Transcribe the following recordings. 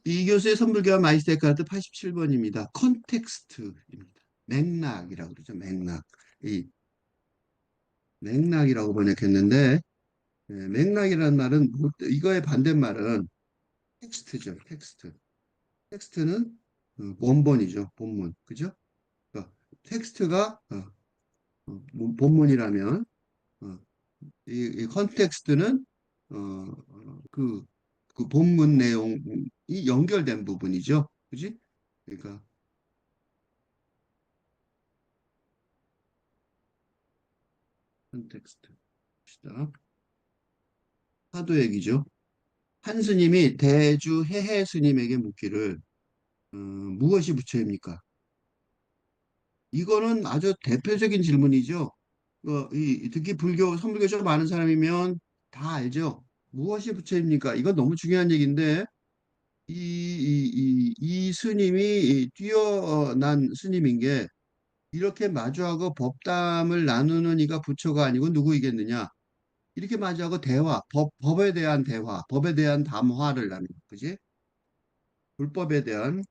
이 교수의 선불교와 마이스터 카르트 87번입니다. 컨텍스트입니다. 맥락이라고 그러죠. 맥락. 이 맥락이라고 번역했는데 맥락이라는 말은 이거의 반대말은 텍스트죠. 텍스트. 텍스트는 본본이죠. 본문. 그죠? 그러니까 텍스트가 본문이라면 어, 이 컨텍스트는 그, 그 본문 내용이 연결된 부분이죠. 그지? 그러니까 컨텍스트. 봅시다. 사도 얘기죠. 한 스님이 대주 해해 스님에게 묻기를 무엇이 부처입니까? 이거는 아주 대표적인 질문이죠. 특히 불교, 선불교 좀 아는 사람이면 다 알죠. 무엇이 부처입니까? 이거 너무 중요한 얘기인데 이 스님이 뛰어난 스님인 게 이렇게 마주하고 법담을 나누는 이가 부처가 아니고 누구이겠느냐? 이렇게 마주하고 대화, 법에 대한 대화, 법에 대한 담화를 나누는 거지. 불법에 대한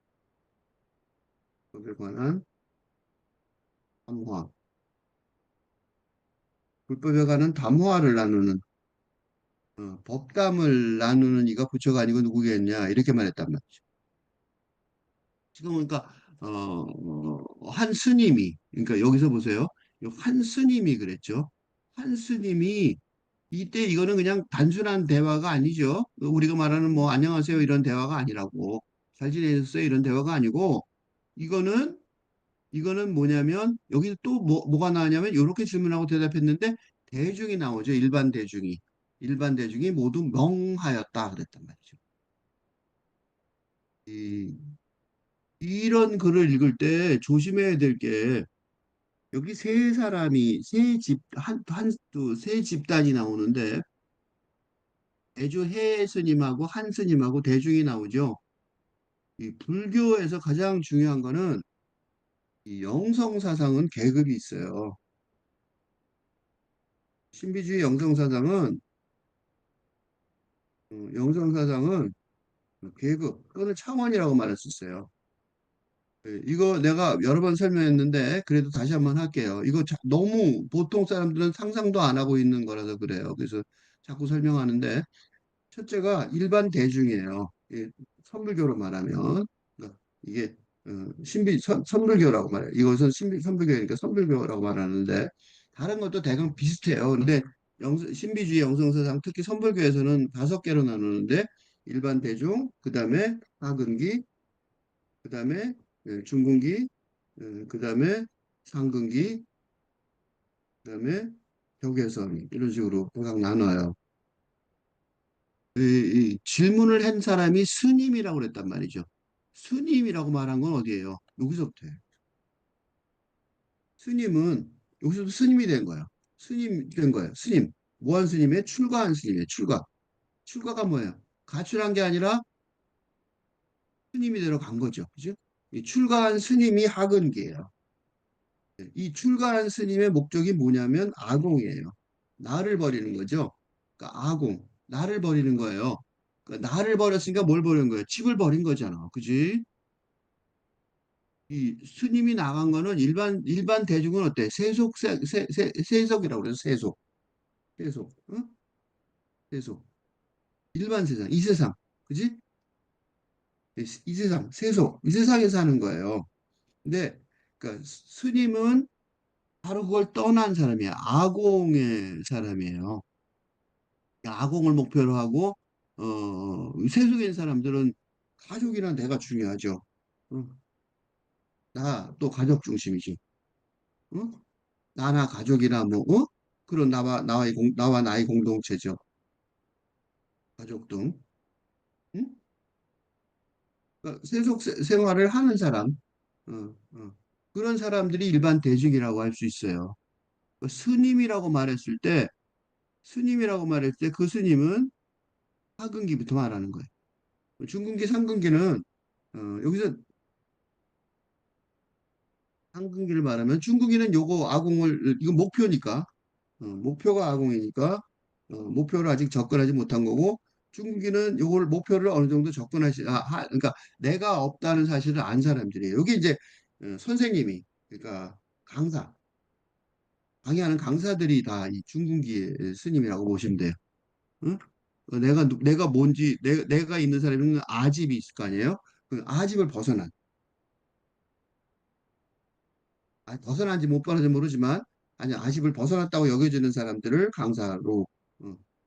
법에 관한 담화, 불법에 관한 담화를 나누는 법담을 나누는 이가 부처가 아니고 누구겠냐 이렇게 말했단 말이죠. 지금 그러니까 한 스님이 그러니까 여기서 보세요. 한 스님이 그랬죠. 한 스님이 이때 이거는 그냥 단순한 대화가 아니죠. 우리가 말하는 뭐 안녕하세요 이런 대화가 아니라고 잘 지내셨어요 이런 대화가 아니고 이거는 이거는 뭐냐면 여기서 또 뭐가 나오냐면 이렇게 질문하고 대답했는데 대중이 나오죠. 일반 대중이 모두 멍하였다 그랬단 말이죠. 이, 이런 글을 읽을 때 조심해야 될 게 여기 세 사람이 세 집단이 나오는데 대주 해 스님하고 한 스님하고 대중이 나오죠. 이 불교에서 가장 중요한 거는 이 영성사상은 계급이 있어요. 신비주의 영성사상은 계급 또는 차원이라고 말할 수 있어요. 이거 내가 여러 번 설명했는데 그래도 다시 한번 할게요. 이거 너무 보통 사람들은 상상도 안 하고 있는 거라서 그래요. 그래서 자꾸 설명하는데 첫째가 일반 대중이에요. 선불교로 말하면 그러니까 이게 선불교라고 말해요. 이것은 선불교니까 선불교라고 말하는데 다른 것도 대강 비슷해요. 근데 신비주의 영성사상 특히 선불교에서는 다섯 개로 나누는데 일반 대중, 그다음에 하근기, 그다음에 중근기, 그다음에 상근기, 그다음에 경계선 이런 식으로 각각 나눠요. 이 질문을 한 사람이 스님이라고 그랬단 말이죠. 스님이라고 말한 건 어디예요? 여기서부터예요. 스님은 여기서도 스님이 된 거야. 스님 된 거예요. 스님. 무한 스님의 출가한 스님이에요. 출가. 출가가 뭐예요? 가출한 게 아니라 스님이 되러 간 거죠. 그죠? 이 출가한 스님이 하근기예요. 이 출가한 스님의 목적이 뭐냐면 아공이에요. 나를 버리는 거죠. 그러니까 아공. 나를 버리는 거예요. 그러니까 나를 버렸으니까 뭘 버린 거예요? 집을 버린 거잖아. 그지? 이 스님이 나간 거는 일반 대중은 어때? 세속이라고 그래서 세속, 어? 세속, 일반 세상, 이 세상, 그지? 이 세상, 세속, 이 세상에 사는 거예요. 근데 그러니까 스님은 바로 그걸 떠난 사람이야. 아공의 사람이에요. 아공을 목표로 하고 세속인 사람들은 가족이란 내가 중요하죠. 어? 나 또 가족 중심이지. 어? 나나 가족이나 뭐 그런 나와 나의 공동체죠. 가족 등. 응? 그러니까 생활을 하는 사람. 어, 어. 그런 사람들이 일반 대중이라고 할 수 있어요. 그 스님이라고 말했을 때 그 스님은 하근기부터 말하는 거예요. 중근기, 상근기는 여기서 상근기를 말하면 중근기는 요거 아공을 이거 목표니까 목표가 아공이니까 목표를 아직 접근하지 못한 거고 중국인은 요걸 목표를 어느 정도 그러니까 내가 없다는 사실을 안 사람들이에요. 여기 이제 선생님이 그러니까 강사 강의하는 강사들이 다 이 중국계 스님이라고 보시면 돼요. 응? 내가 뭔지 내가 있는 사람은 아집이 있을 거 아니에요? 그 아집을 벗어난 벗어난지 못 벗어난지 모르지만 아니 아집을 벗어났다고 여겨지는 사람들을 강사로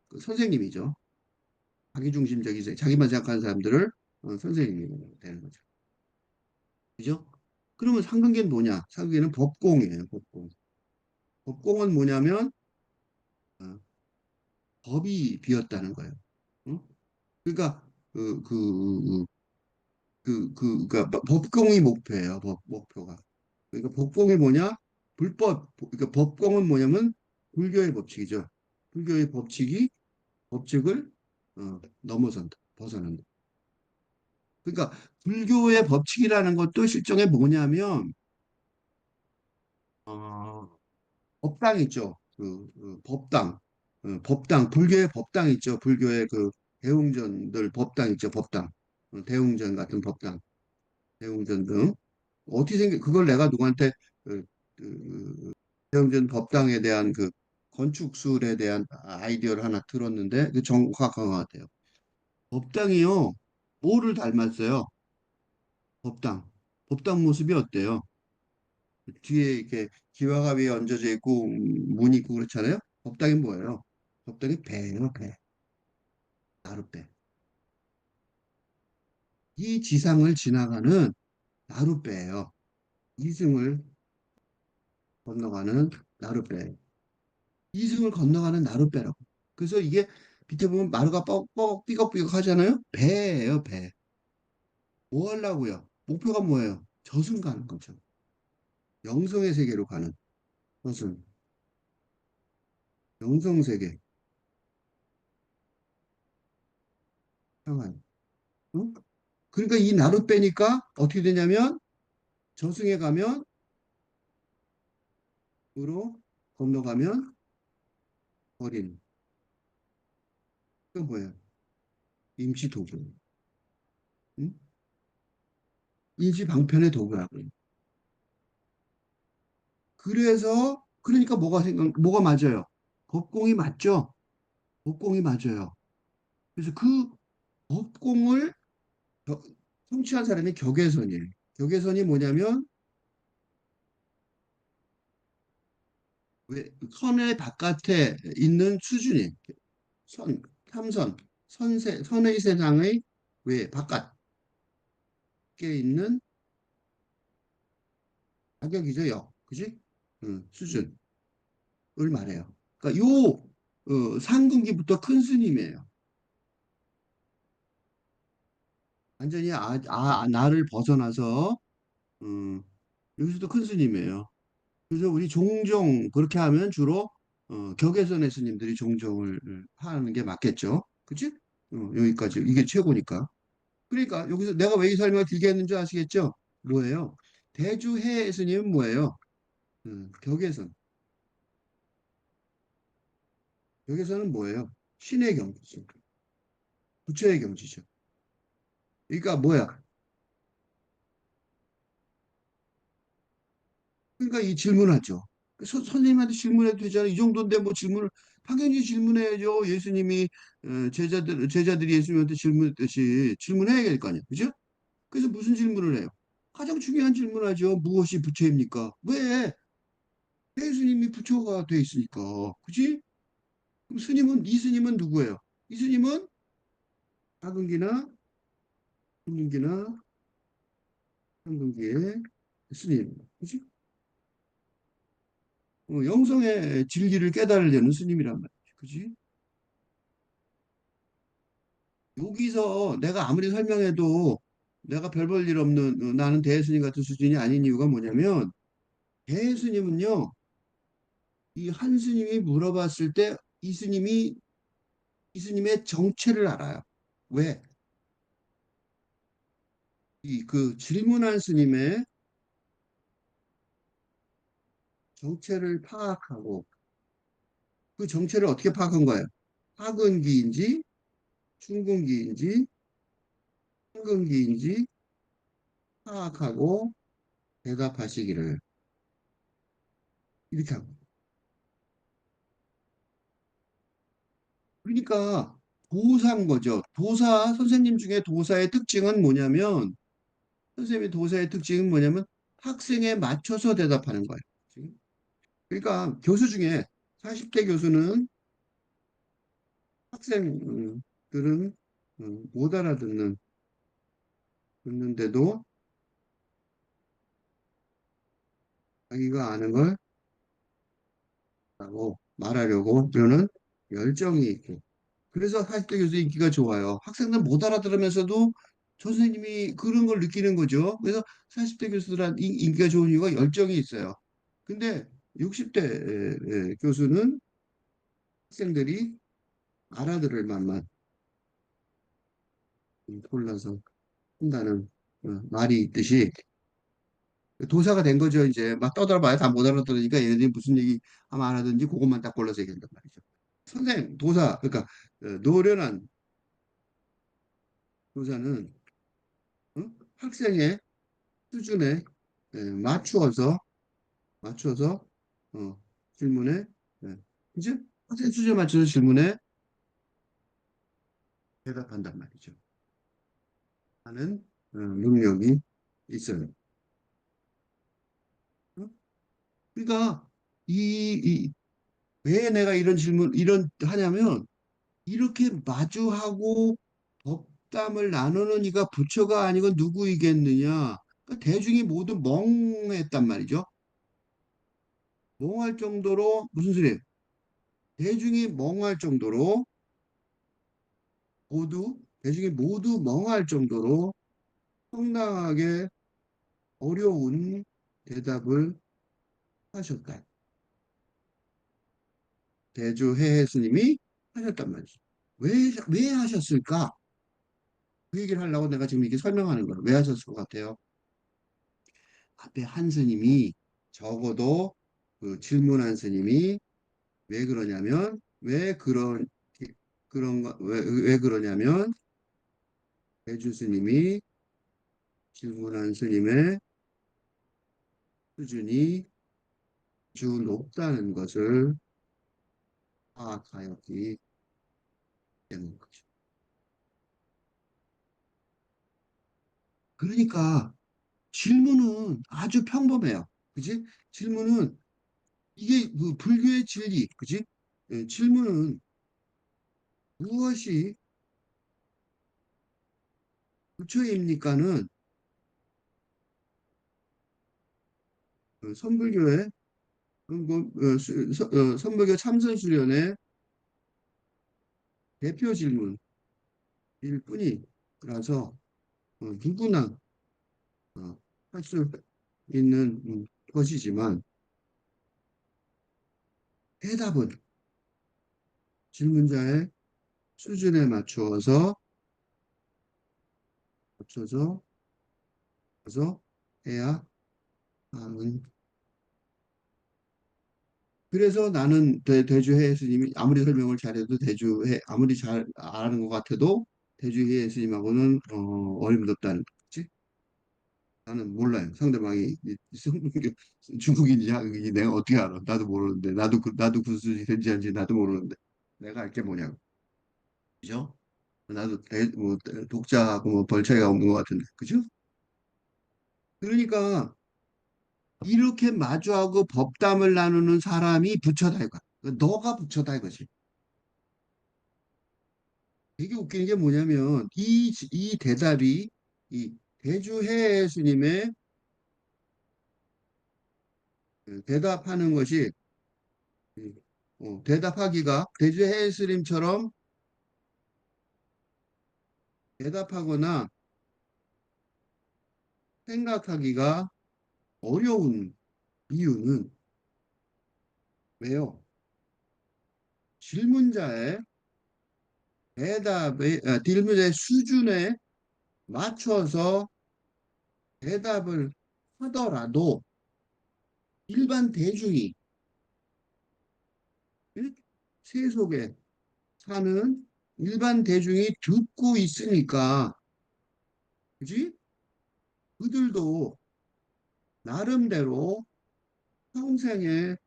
그 선생님이죠. 자기만 생각하는 사람들을 선생님이 되는 거죠. 그죠? 그러면 상근계는 뭐냐? 상근계는 법공이에요. 법공. 법공은 뭐냐면 어, 법이 비었다는 거예요. 응? 그러니까 그러니까 법공이 목표예요. 목표가. 그러니까 법공이 뭐냐? 그러니까 법공은 뭐냐면 불교의 법칙이죠. 불교의 법칙을 넘어선다, 벗어난다. 그러니까 불교의 법칙이라는 것도 실정에 뭐냐면 어, 법당 있죠. 법당, 불교의 법당 있죠. 불교의 그 대웅전들 법당 있죠. 법당, 대웅전 같은 법당, 대웅전 등 어떻게 그걸 내가 누구한테 그, 대웅전 법당에 대한 그 건축술에 대한 아이디어를 하나 들었는데 그 정확한 것 같아요. 법당이요. 뭐를 닮았어요? 법당. 법당 모습이 어때요? 뒤에 이렇게 기와가 위에 얹어져 있고 문 있고 그렇잖아요. 법당이 뭐예요? 법당이 배예요, 배. 나룻배. 이 지상을 지나가는 나룻배예요. 이승을 건너가는 나룻배. 이승을 건너가는 나룻배라고. 그래서 이게 밑에 보면 마루가 뻑뻑 삐걱삐걱 하잖아요. 배예요, 배. 뭐 하려고요? 목표가 뭐예요? 저승 가는 거죠. 영성의 세계로 가는 저승, 영성 세계, 향한. 어? 그러니까 이 나룻배니까 어떻게 되냐면 저승에 가면 으로 건너가면 버린. 그 뭐예요? 임시 도구. 응? 임시 방편의 도구라고요. 그래서 그러니까 뭐가 맞아요? 법공이 맞죠? 법공이 맞아요. 그래서 그 법공을 겨- 성취한 사람이 격외선이에요. 격외선이 뭐냐면 왜 선의 바깥에 있는 수준이 선, 삼선, 선의 세상의 왜 바깥에 있는 가격이죠, 역. 그지? 수준을 말해요. 그러니까 요 상근기부터 큰 스님이에요. 완전히 나를 벗어나서 음, 여기서도 큰 스님이에요. 그래서 우리 종종 그렇게 하면 주로 격외선의 스님들이 종종을 하는 게 맞겠죠. 그치? 여기까지 이게 최고니까. 그러니까 여기서 내가 왜 이 설명을 길게 했는지 아시겠죠? 뭐예요? 대주해 스님은 뭐예요? 격외선. 격외선은 뭐예요? 신의 경지죠. 부처의 경지죠. 그러니까 뭐야? 그러니까 이 질문하죠. 선생님한테 질문해도 되잖아요. 이 정도인데 뭐 당연히 질문해야죠. 예수님이 제자들이 예수님한테 질문했듯이 질문해야 될 거 아니에요. 그죠? 그래서 무슨 질문을 해요? 가장 중요한 질문하죠. 무엇이 부처입니까? 왜? 예수님이 부처가 돼 있으니까. 그지? 그럼 이 스님은 누구예요? 이 스님은 사근기나 중근기나 삼근기의 스님. 그지? 영성의 진리를 깨달으려는 스님이란 말이지. 그지? 여기서 내가 아무리 설명해도 내가 별 볼 일 없는 나는 대스님 같은 수준이 아닌 이유가 뭐냐면 대스님은요 이 한 스님이 물어봤을 때 이 스님의 정체를 알아요. 왜? 이 그 질문한 스님의 정체를 파악하고 그 정체를 어떻게 파악한 거예요? 학은기인지 충분기인지 상근기인지 파악하고 대답하시기를 이렇게 하고. 그러니까 도사인 거죠. 도사 선생님 중에 도사의 특징은 뭐냐면 선생님의 도사의 특징은 뭐냐면 학생에 맞춰서 대답하는 거예요. 그러니까 교수 중에 40대 교수는 학생들은 못 듣는데도 자기가 아는 걸 라고 말하려고 그러는 열정이 있고 그래서 40대 교수 인기가 좋아요. 학생들 못 알아들으면서도 선생님이 그런 걸 느끼는 거죠. 그래서 40대 교수들한 인기가 좋은 이유가 열정이 있어요. 근데 60대 교수는 학생들이 알아들을 만만 골라서 한다는 말이 있듯이 도사가 된 거죠. 이제 막 떠들어봐야 다 못 알아들으니까 얘네들이 무슨 얘기 하면 알아듣는지 그것만 딱 골라서 얘기한단 말이죠. 선생, 도사, 그러니까 노련한 도사는 학생의 수준에 맞추어서 어, 질문에 이제 학생 수준에 맞춰서 질문에 대답한단 말이죠. 하는 능력이 있어요. 어? 그러니까 왜 내가 이런 질문 이런 하냐면 이렇게 마주하고 덕담을 나누는 이가 부처가 아니고 누구이겠느냐? 그러니까 대중이 모두 멍했단 말이죠. 멍할 정도로 무슨 소리예요? 대중이 멍할 정도로 대중이 모두 멍할 정도로 상당하게 어려운 대답을 하셨다. 대주해 스님이 하셨단 말이죠. 왜 하셨을까? 그 얘기를 하려고 내가 지금 이렇게 설명하는 거예요. 왜 하셨을 것 같아요? 앞에 한 스님이 적어도 그 질문한 스님이 왜 그러냐면 왜 그러냐면 대주 스님이 질문한 스님의 수준이 아주 높다는 것을 파악하였기 때문인 거죠. 그러니까 질문은 아주 평범해요. 그지? 질문은 이게 그 불교의 진리, 그지? 질문은 무엇이 부처입니까는 선불교의 선불교 참선수련의 대표 질문일 뿐이라서 누구나 할 수 있는 것이지만 대답은 질문자의 수준에 맞춰서 그래서 해야 하는. 그래서 나는 대주해 스님이 아무리 설명을 잘해도 아무리 잘 아는 것 같아도 대주해 스님하고는 어림없다는 거지. 나는 몰라요. 상대방이 중국인지 한국인지 내가 어떻게 알아? 나도 모르는데 나도 그 수준이 된지 아닌지 나도 모르는데 내가 알 게 뭐냐고. 그죠? 나도 독자하고 뭐 별 차이가 없는 것 같은데. 그죠? 그러니까 이렇게 마주하고 법담을 나누는 사람이 부처다 이거야. 너가 부처다 이거지. 되게 웃기는 게 뭐냐면 이 대답이 이 대주해 스님의 대답하는 것이 대답하기가 대주해 스님처럼 대답하거나 생각하기가 어려운 이유는 왜요? 질문자의 질문자의 수준에 맞춰서 대답을 하더라도 일반 대중이 세속에 사는 일반 대중이 듣고 있으니까, 그지? 그들도 나름대로 평생의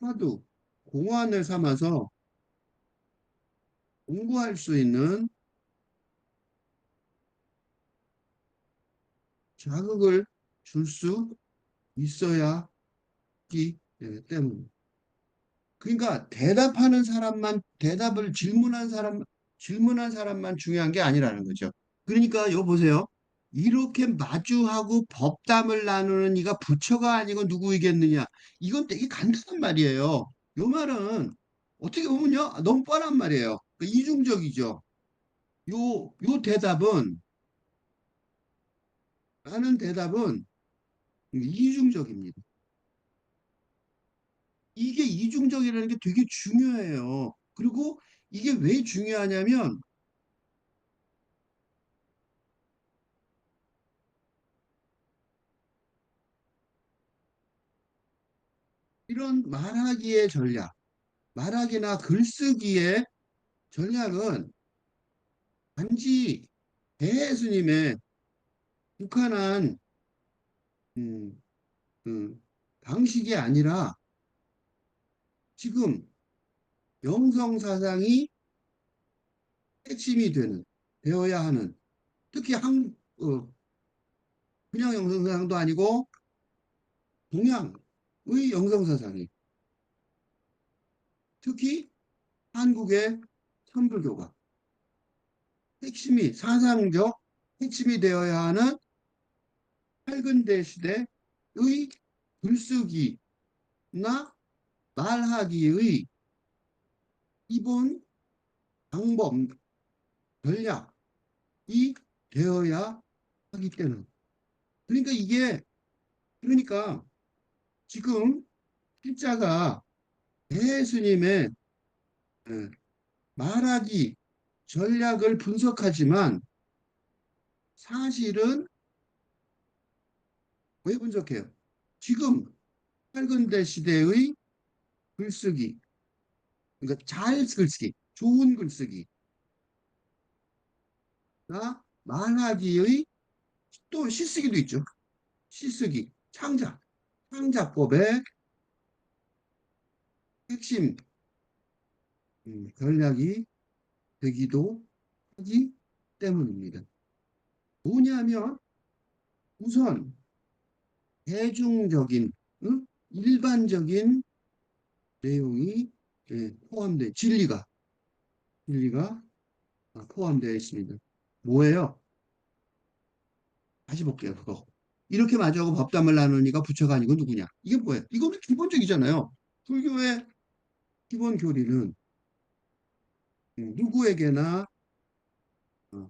화두, 공안을 삼아서 공부할 수 있는 자극을 줄 수 있어야 하기 때문에. 그러니까 대답하는 사람만, 질문한 사람만 중요한 게 아니라는 거죠. 그러니까 요 보세요. 이렇게 마주하고 법담을 나누는 이가 부처가 아니고 누구이겠느냐. 이건 되게 간단한 말이에요. 요 말은 어떻게 보면요. 너무 뻔한 말이에요. 그 이중적이죠. 요 대답은, 라는 대답은 이중적입니다. 이게 이중적이라는 게 되게 중요해요. 그리고 이게 왜 중요하냐면 이런 말하기의 전략, 말하기나 글쓰기의 전략은 단지 대스님의 국한한 음, 방식이 아니라 지금 영성사상이 핵심이 되어야 하는, 특히 그냥 영성사상도 아니고 동양의 영성사상이, 특히 한국의 천불교가 사상적 핵심이 되어야 하는 밝은대 시대의 글쓰기나 말하기의 기본 방법, 전략이 되어야 하기 때문에. 그러니까 그러니까 지금 필자가 대스님의 예, 말하기 전략을 분석하지만 사실은 왜 분석해요? 지금 밝은대 시대의 글쓰기, 그러니까 잘 글쓰기, 좋은 글쓰기나 말하기의 또 시쓰기도 있죠. 시쓰기, 창작법의 핵심 전략이 되기도 하기 때문입니다. 뭐냐면 우선 대중적인, 일반적인 내용이 진리가 포함되어 있습니다. 뭐예요? 다시 볼게요, 그거. 이렇게 마주하고 법담을 나누니까 부처가 아니고 누구냐? 이게 뭐예요? 이거는 기본적이잖아요. 불교의 기본 교리는 누구에게나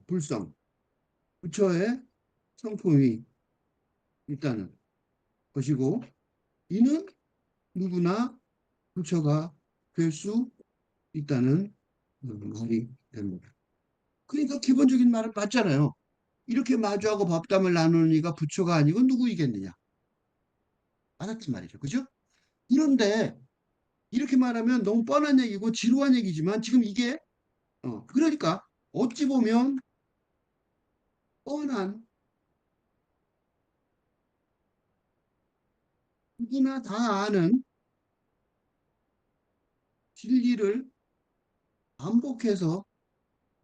불성, 부처의 성품이 있다는 것이고, 이는 누구나 부처가 될 수 있다는 말이 됩니다. 그러니까 기본적인 말은 맞잖아요. 이렇게 마주하고 법담을 나누는 이가 부처가 아니고 누구이겠느냐. 맞았단 말이죠. 그죠? 그런데 이렇게 말하면 너무 뻔한 얘기고 지루한 얘기지만 지금 이게 그러니까 어찌 보면 뻔한, 누구나 다 아는 진리를 반복해서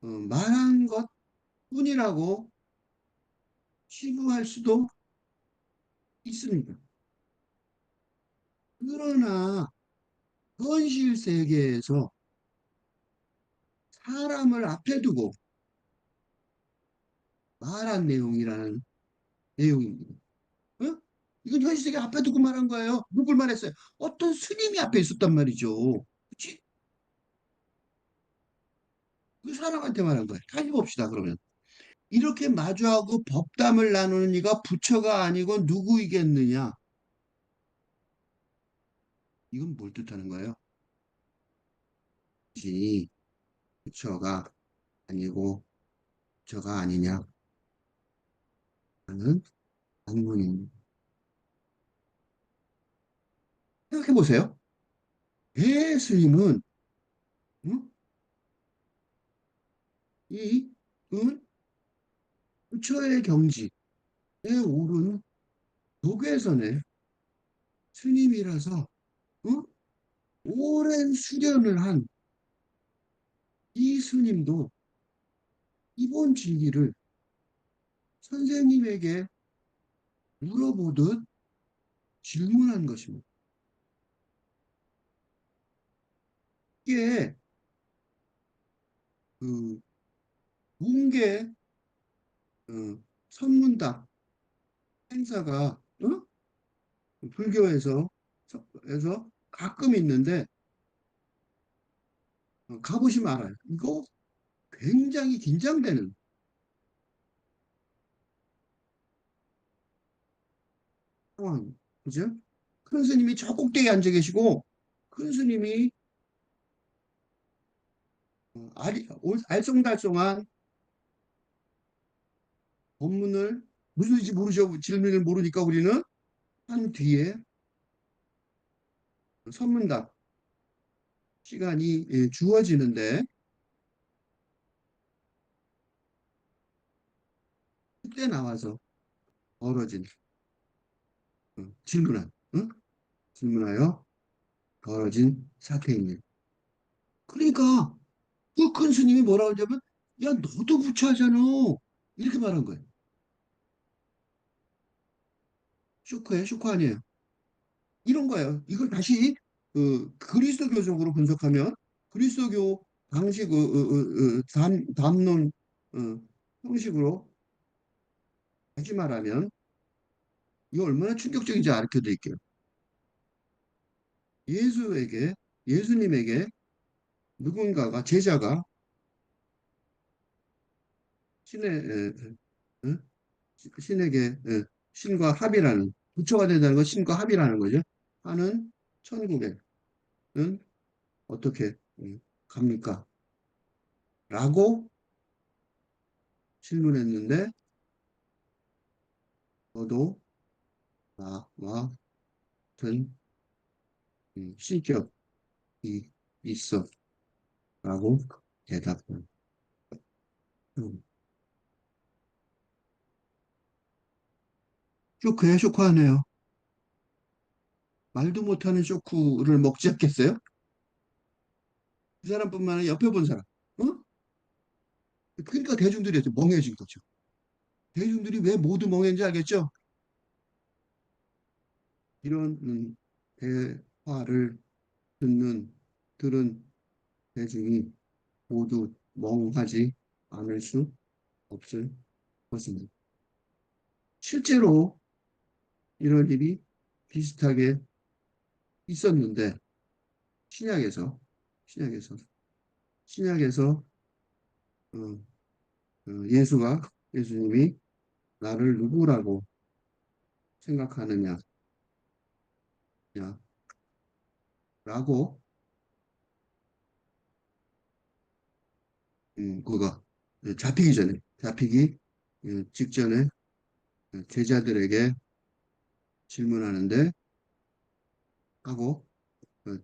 말한 것 뿐이라고 치부할 수도 있습니다. 그러나 현실 세계에서 사람을 앞에 두고 말한 내용이라는 내용입니다. 어? 이건 현실 세계 앞에 두고 말한 거예요. 누굴 말했어요? 어떤 스님이 앞에 있었단 말이죠. 그치? 그 사람한테 말한 거예요. 다시 봅시다, 그러면. 이렇게 마주하고 법담을 나누는 이가 부처가 아니고 누구이겠느냐? 이건 뭘 뜻하는 거예요? 지 부처가 아니고 부처가 아니냐? 하는 반문입니다. 생각해 보세요. 예수님은 응? 이 응? 부처의 경지에 오른 독외선의 스님이라서 응? 오랜 수련을 한 이 스님도 이번 진리를 선생님에게 물어보듯 질문한 것입니다. 이게 그 공개 선문답 행사가 불교에서 에서 가끔 있는데 가보시면 알아요. 이거 굉장히 긴장되는 상황. 그죠? 큰 스님이 저 꼭대기에 앉아 계시고 큰 스님이 알쏭달쏭한 법문을 무슨 인지 모르죠. 질문을 모르니까 우리는 한 뒤에 선문답 시간이 주어지는데 그때 나와서 벌어진 질문한 질문하여 벌어진 사태입니다. 그러니까 그 큰 스님이 뭐라고 하냐면 야 너도 부처하잖아 이렇게 말한 거예요. 쇼크예요, 쇼크 아니에요. 이런 거예요. 이걸 다시 그리스도교적으로 분석하면 그리스도교 방식 담론 형식으로 다시 말하면 이거 얼마나 충격적인지 알려 드릴게요. 예수에게 예수님에게 누군가가 제자가 신의 신에게 신과 합이라는 부처가 된다는 건 신과 합이라는 거죠. 하는 천국에는 어떻게 갑니까? 라고 질문했는데 너도 나와 같은 신격이 있어 라고 대답한 음, 쇼크에 쇼크하네요. 말도 못하는 쇼크를 먹지 않겠어요? 그 사람뿐만 아니라 옆에 본 사람. 어? 그러니까 대중들이 멍해진 거죠. 대중들이 왜 모두 멍해진지 알겠죠? 이런 대화를 들은 대중이 모두 멍하지 않을 수 없을 것입니다. 실제로 이런 일이 비슷하게 있었는데 신약에서 신약에서 신약에서 어, 예수님이 나를 누구라고 생각하느냐라고 그거 잡히기 직전에 제자들에게 질문하는데 하고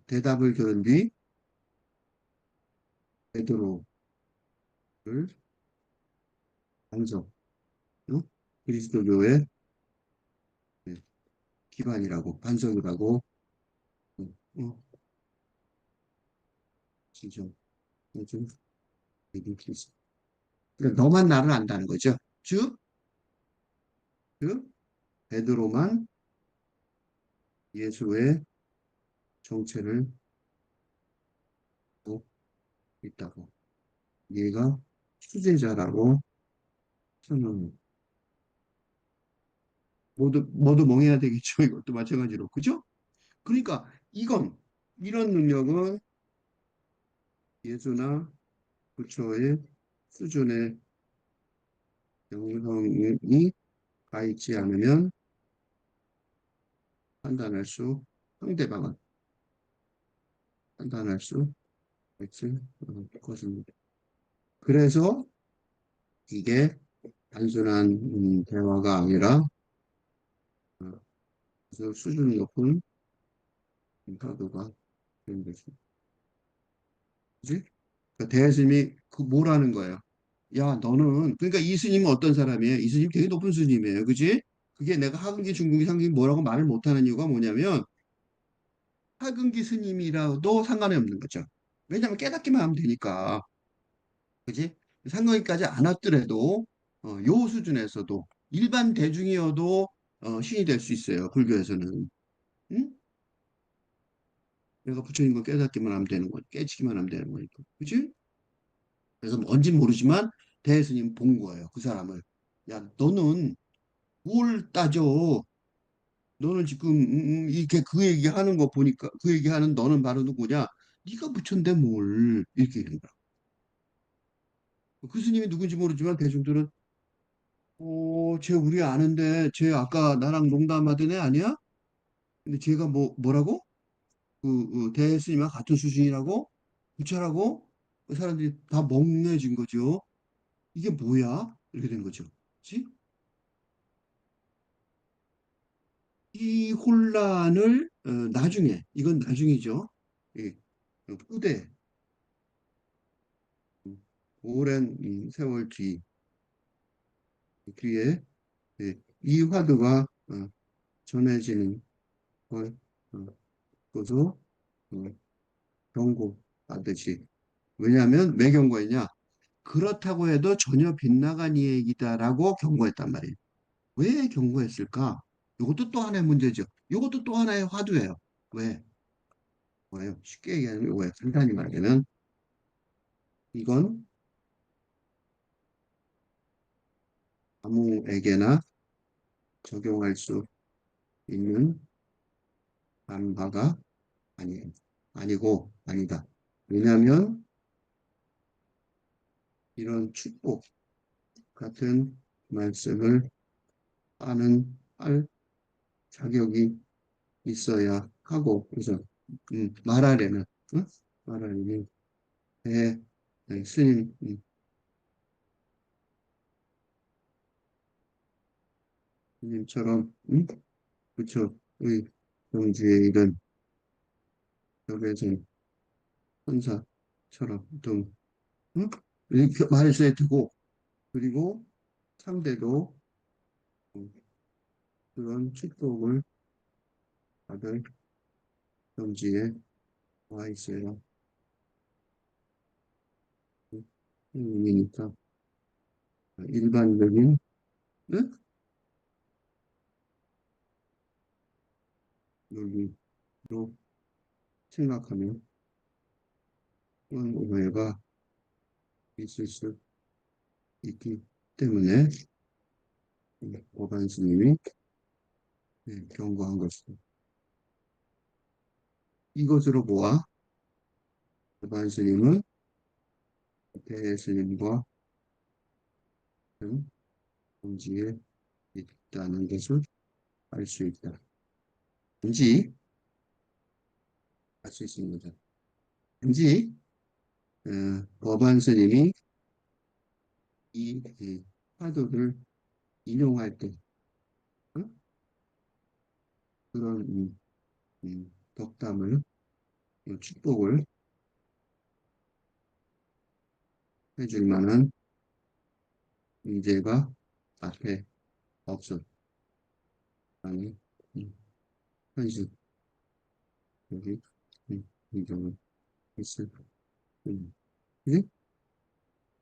대답을 들은 뒤 베드로를 반석 그리스도교의 예, 기반이라고 반석이라고 어, 어, 지정 좀 얘기했습니다. 그러니까 너만 나를 안다는 거죠. 즉, 즉 베드로만 예수의 정체를 알고 있다고. 얘가 수제자라고 선언. 모두 멍해야 되겠죠. 이것도 마찬가지로. 그죠? 그러니까 이런 능력은 예수나 부처의 수준의 영성이 가 있지 않으면 판단할 수, 상대방은 판단할 수 없을 것입니다. 그래서 이게 단순한 대화가 아니라 아주 수준 높은 인터뷰가 되는 거죠. 그지? 그러니까 대스님이 뭐라는 거예요? 야, 너는, 그러니까 이 스님은 어떤 사람이에요? 이 스님 되게 높은 스님이에요. 그지? 그게 내가 하근기, 중근기, 상근기 뭐라고 말을 못하는 이유가 뭐냐면, 하근기 스님이라도 상관이 없는 거죠. 왜냐면 깨닫기만 하면 되니까. 그지? 상근기까지 안 왔더라도, 요 수준에서도, 일반 대중이어도, 신이 될 수 있어요. 불교에서는. 응? 내가 부처님과 깨닫기만 하면 되는 거니까, 깨지기만 하면 되는 거니까. 그지? 그래서 뭔진 모르지만, 대스님 본 거예요. 그 사람을. 야, 너는 뭘 따져? 너는 지금 이렇게 그 얘기하는 거 보니까 그 얘기하는 너는 바로 누구냐? 네가 부처인데 뭘 이렇게 얘기한 거야. 그 스님이 누군지 모르지만 대중들은 쟤 우리 아는데 쟤 아까 나랑 농담하던 애 아니야? 근데 쟤가 뭐라고? 그 대스님과 같은 수준이라고? 부처라고? 그 사람들이 다 멍해진 거죠. 이게 뭐야? 이렇게 된 거죠. 그치? 이 혼란을 나중에 이건 나중이죠. 예, 후대 오랜 세월 뒤에 이 화두가 전해지는 걸 보고 경고하듯이. 왜냐하면 왜 경고했냐? 그렇다고 해도 전혀 빗나간 얘기다라고 경고했단 말이에요. 왜 경고했을까? 이것도 또 하나의 문제죠. 이것도 또 하나의 화두예요. 왜? 뭐예요? 쉽게 얘기하면 이거예요. 간단히 말하면 이건 아무에게나 적용할 수 있는 반바가 아니에요. 아니고 아니다. 왜냐하면 이런 축복 같은 말씀을 할 자격이 있어야 하고 그래서 말하려면 응? 말하려면 대 스님 스님처럼 부처의 경지에 이른 벽에선 천사처럼 등 응? 이렇게 말했어야 되고 그리고 상대도 음, 그런 축복을 받을 경지에 와 있어요. 이니까 일반적인 응? 논리로 생각하면 그런 오해가 있을 수 있기 때문에 오반 스님이 경고한 것입니다. 이것으로 보아 오반 스님은 대스님과 같은 동지에 있다는 것을 알 수 있다. 왠지 알 수 있습니다. 왠지 법안 스님이 이 화두를 인용할 때 어? 그런 덕담을 축복을 해줄 만한 인재가 앞에 없었다는 현실 여기 인정을 했을 뿐. 그지?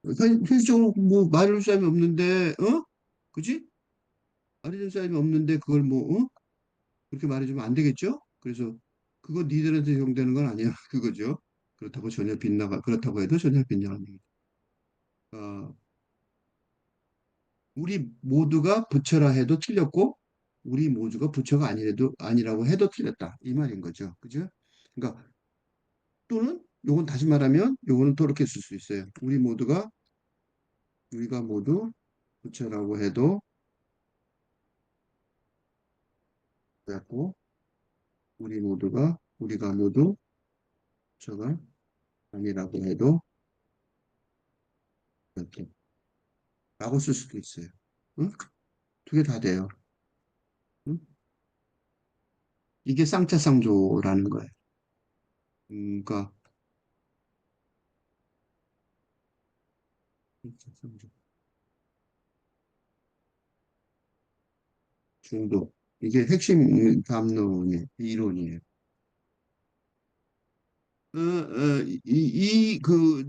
현실적으로 뭐 말해줄 사람이 없는데 그지? 말해줄 사람이 없는데 그걸 그렇게 말해주면 안 되겠죠? 그래서 그거 니들한테 적용되는 건 아니야 그거죠. 그렇다고 해도 전혀 빗나갑니다. 어, 우리 모두가 부처라 해도 틀렸고 우리 모두가 부처가 아니래도 아니라고 해도 틀렸다 이 말인 거죠. 그죠? 그러니까 또는 요건 다시 말하면 요거는 또 이렇게 쓸 수 있어요. 우리가 모두 부처라고 해도 그고 우리가 모두 부처가 아니라고 해도 이렇게 라고 쓸 수도 있어요. 응? 두 개 다 돼요. 응? 이게 쌍차쌍조라는 거예요. 그러니까 중독. 이게 핵심 담론이에요. 이론이에요.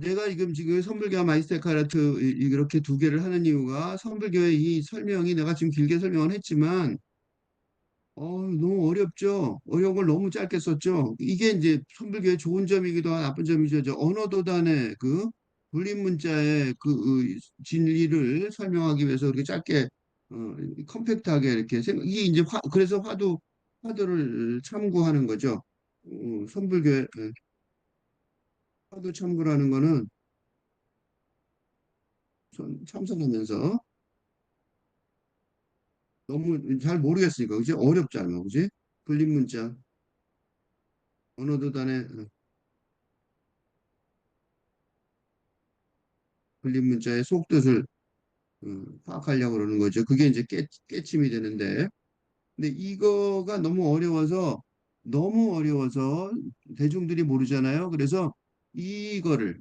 내가 지금 선불교와 마이스테카르트 이렇게 두 개를 하는 이유가 선불교의 이 설명이 내가 지금 길게 설명을 했지만 너무 어렵죠. 어려운 걸 너무 짧게 썼죠. 이게 이제 선불교의 좋은 점이기도 하고 나쁜 점이죠. 저 언어 도단의 그 불림 문자의 진리를 설명하기 위해서 이렇게 짧게 컴팩트하게 이렇게 이게 이제 그래서 화두를 참고하는 거죠. 선불교의 화두 참고라는 거는 참석하면서 너무 잘 모르겠으니까 그지? 어렵잖아, 그지? 불림 문자 언어 도단의 불림 문자의 속뜻을 파악하려고 그러는 거죠. 그게 이제 깨침이 되는데, 근데 이거가 너무 어려워서 대중들이 모르잖아요. 그래서 이거를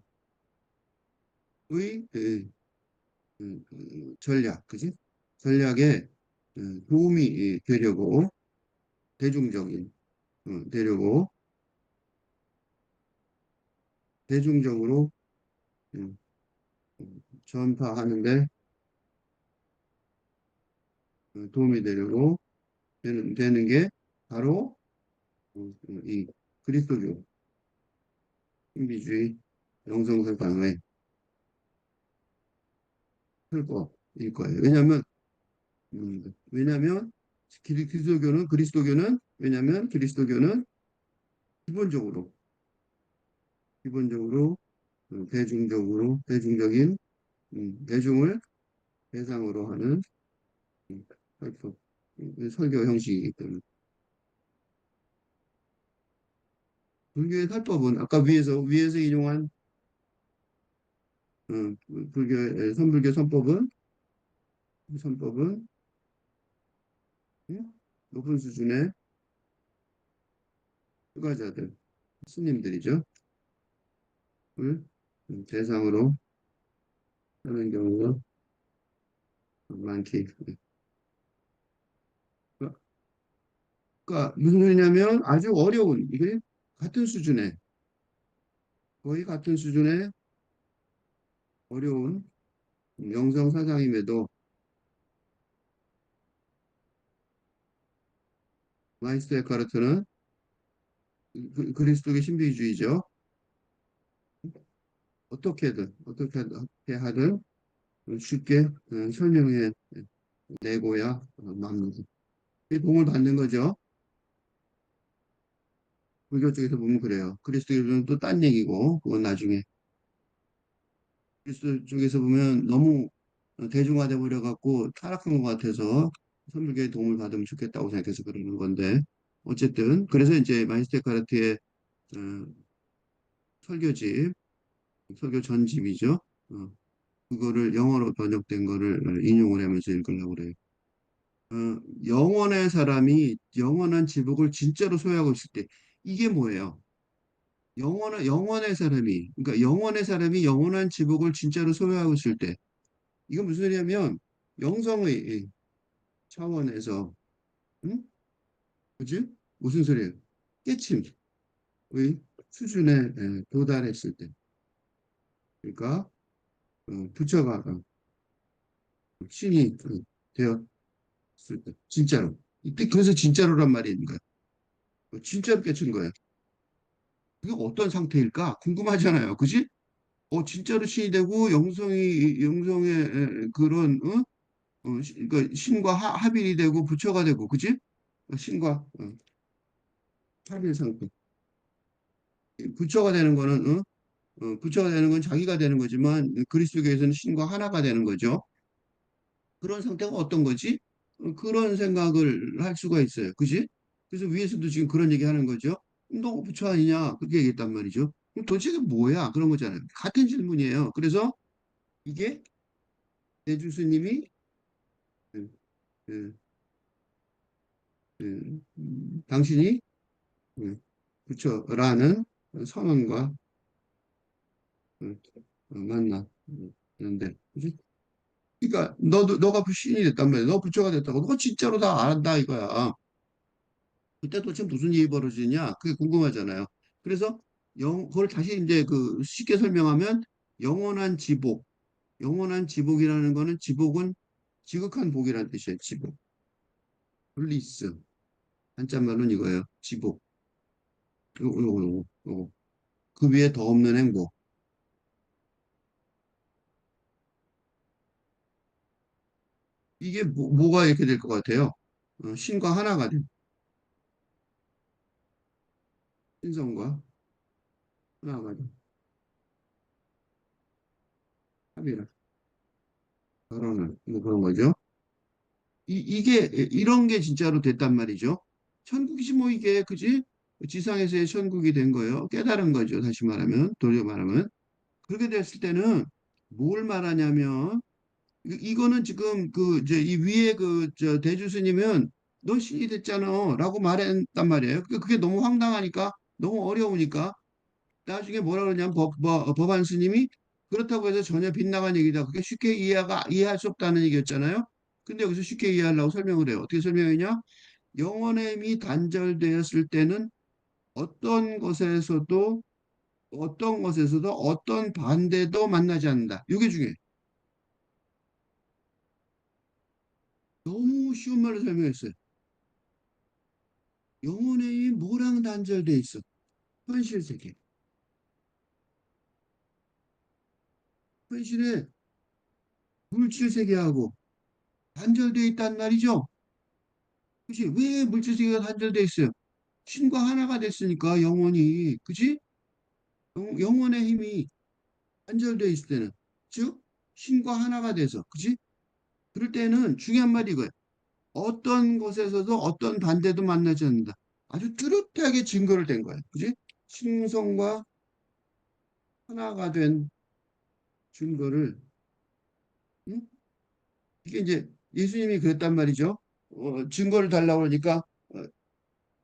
전략, 그지? 전략에 도움이 되려고 대중적인 되려고 대중적으로 음, 전파하는데 도움이 되려고 되는 게 바로 이 그리스도교 신비주의 영성설강의 설법일 거예요. 왜냐하면 왜냐하면 그리스도교는 기본적으로 기본적으로 대중적인 대중을 대상으로 하는 설법 설교 형식이기 때문에 불교의 설법은 아까 위에서 인용한 불교의 선불교 선법은 높은 수준의 수가자들 스님들이죠. 을 대상으로 하는 경우가 많기. 그러니까 무슨 소리냐면 아주 어려운 이게 같은 수준의 거의 같은 수준의 어려운 영성 사상임에도 마이스터 에카르트는 그리스도의 신비주의죠. 어떻게 하든 쉽게 설명해 내고야 맙니다. 이 도움을 받는 거죠. 불교 쪽에서 보면 그래요. 그리스도교는 또 딴 얘기고 그건 나중에 그리스도 쪽에서 보면 너무 대중화돼 버려 갖고 타락한 것 같아서 선불교의 도움을 받으면 좋겠다고 생각해서 그러는 건데 어쨌든 그래서 이제 마이스터 카르트의 어, 설교집 설교 전집이죠. 어, 그거를 영어로 번역된 거를 인용을 하면서 읽으려고 그래요. 영원한 지복을 진짜로 소유하고 있을 때 이게 뭐예요? 그러니까 영원의 사람이 영원한 지복을 진짜로 소유하고 있을 때 이건 무슨 소리냐면 영성의 차원에서 응? 그지? 무슨 소리예요? 깨침의 수준에 도달했을 때 그러니까 부처가 신이 되었을 때 진짜로 이때 그래서 진짜로란 말이 있는 거야. 진짜로 깨친 거야. 그게 어떤 상태일까? 궁금하잖아요. 그지? 진짜로 신이 되고 영성의 그런 그러니까 신과 합일이 되고 부처가 되고 그지? 신과 합일 상태. 부처가 되는 거는 부처가 되는 건 자기가 되는 거지만 그리스도교에서는 신과 하나가 되는 거죠. 그런 상태가 어떤 거지? 그런 생각을 할 수가 있어요. 그지? 그래서 위에서도 지금 그런 얘기 하는 거죠. 너 부처 아니냐? 그렇게 얘기했단 말이죠. 그럼 도대체 이게 뭐야? 그런 거잖아요. 같은 질문이에요. 그래서 이게 대주 스님이 음, 음, 당신이 부처라는 선언과 만나. 되는데, 그지? 그러니까 너가 신이 됐단 말이야. 너 부처가 됐다고. 너 진짜로 다 안다 이거야. 그때 도대체 무슨 일이 벌어지냐? 그게 궁금하잖아요. 그래서 그걸 다시 이제 그 쉽게 설명하면 영원한 지복. 영원한 지복이라는 거는 지복은 지극한 복이라는 뜻이에요. 지복. 블리스. 한자말로는 이거예요. 지복. 요거. 그 위에 더 없는 행복. 이게 뭐가 이렇게 될 것 같아요? 신과 하나가 된 신성과 하나가 된 합이라 결혼을 뭐 그런 거죠. 이게 이런 게 진짜로 됐단 말이죠. 천국이지 뭐 이게 그지? 지상에서의 천국이 된 거예요. 깨달은 거죠. 다시 말하면 돌려 말하면 그렇게 됐을 때는 뭘 말하냐면 이거는 지금 그 이제 이 위에 그 저 대주 스님은 너 신이 됐잖아라고 말했단 말이에요. 그게 너무 황당하니까 너무 어려우니까 나중에 뭐라 그러냐면 법안 스님이 그렇다고 해서 전혀 빗나간 얘기다. 그게 쉽게 이해할 수 없다는 얘기였잖아요. 근데 여기서 쉽게 이해하려고 설명을 해요. 어떻게 설명했냐? 영혼의 힘이 단절되었을 때는 어떤 것에서도 어떤 반대도 만나지 않는다. 이게 중요해. 너무 쉬운 말로 설명했어요. 영혼의 힘이 뭐랑 단절돼 있어? 현실 세계. 현실의 물질 세계하고 단절돼 있단 말이죠. 그치? 왜 물질 세계가 단절돼 있어요? 신과 하나가 됐으니까 영혼이, 그치? 영혼의 힘이 단절돼 있을 때는, 즉 신과 하나가 돼서, 그치? 그럴 때는 중요한 말이 이거예요. 어떤 곳에서도 어떤 반대도 만나지 않는다. 아주 뚜렷하게 증거를 댄 거예요. 그치? 신성과 하나가 된 증거를, 응? 이게 이제 예수님이 그랬단 말이죠. 증거를 달라고 그러니까 어,